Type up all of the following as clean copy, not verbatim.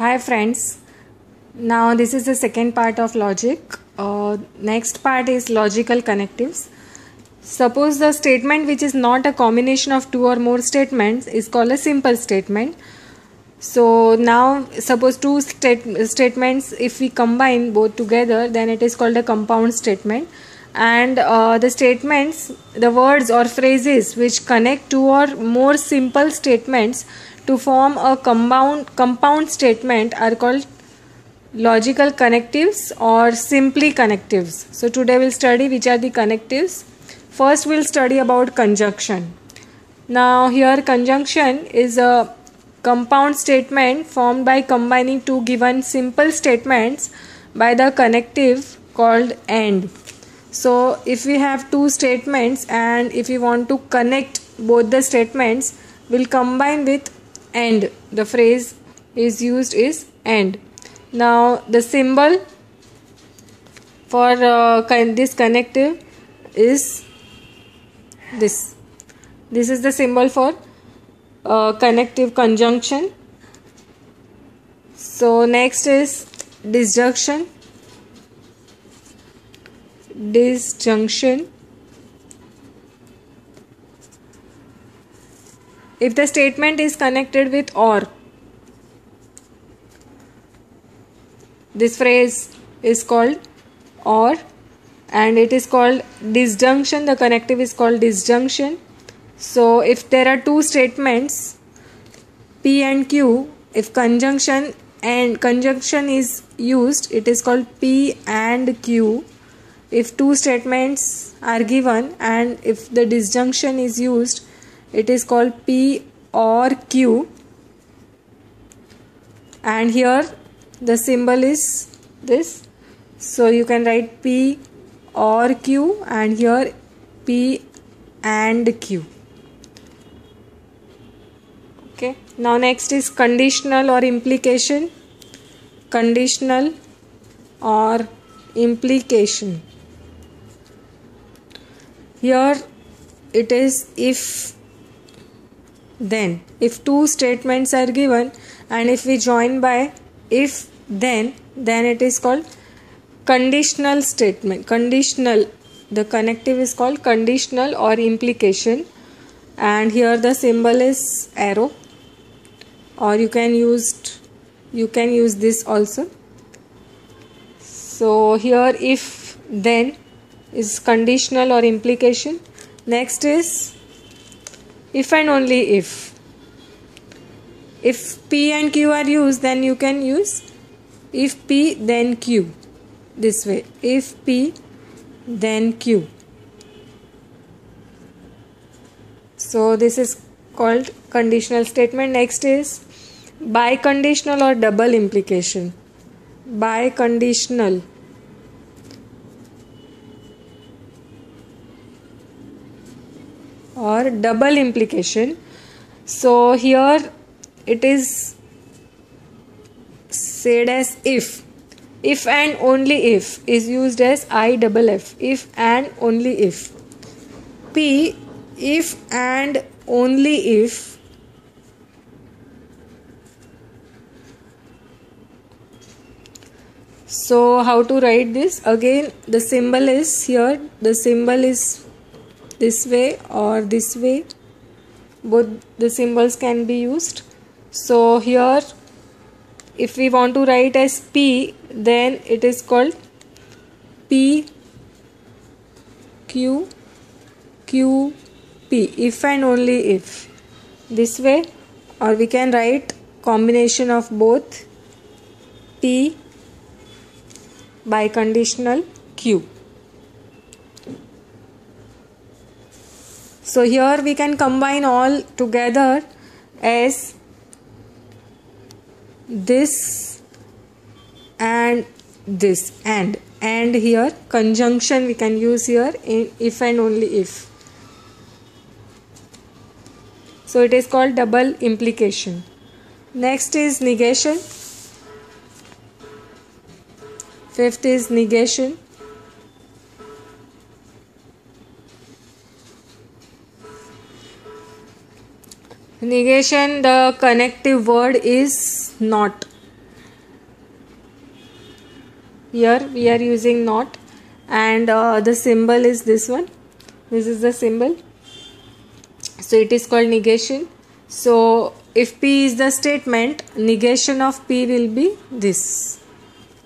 Hi friends, now this is the second part of logic. Next part is logical connectives. Suppose the statement which is not a combination of two or more statements is called a simple statement. So now suppose two statements, if we combine both together, then it is called a compound statement. And the statements, the words or phrases which connect two or more simple statements to form a compound statement are called logical connectives or simply connectives. So today we'll study which are the connectives. First we'll study about conjunction. Now here conjunction is a compound statement formed by combining two given simple statements by the connective called AND. So if we have two statements and if we want to connect both the statements, we'll combine with AND. The phrase is used is AND. Now the symbol for this connective is this. This is the symbol for connective conjunction. So next is disjunction. Disjunction. If the statement is connected with OR, this phrase is called OR, and it is called disjunction. The connective is called disjunction. So if there are two statements P and Q, if conjunction is used, it is called P and Q. If two statements are given and if the disjunction is used, it is called P or Q. And here the symbol is this. So you can write P or Q and here P and Q. Okay. Now next is conditional or implication. Conditional or implication. Here it is if then. If two statements are given and if we join by if then it is called conditional statement. Conditional, the connective is called conditional or implication, and here the symbol is arrow, or you can use this also. So here if then is conditional or implication. Next is if and only if. If P and Q are used, then you can use if P then Q, this way, if P then Q. So this is called conditional statement. Next is biconditional or double implication. Biconditional or double implication. So here it is said as if and only if is used as IFF. If and only if. P if and only if. So how to write this? Again the symbol is here. The symbol is this way or this way. Both the symbols can be used. So here if we want to write as P, then it is called P Q Q P, if and only if, this way, or we can write combination of both P biconditional Q. So here we can combine all together as this and this, and here conjunction we can use here in if and only if. So it is called double implication. Next is negation. Fifth is negation. Negation, the connective word is not. Here we are using not, and the symbol is this one. This is the symbol. So it is called negation. So if P is the statement, negation of P will be this.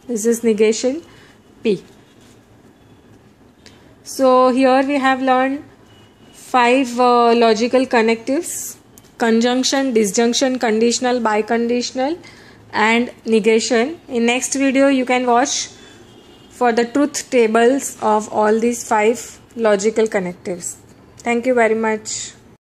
This is negation P. So here we have learned 5 logical connectives: conjunction, disjunction, conditional, biconditional, and negation. In next video you can watch for the truth tables of all these 5 logical connectives. Thank you very much.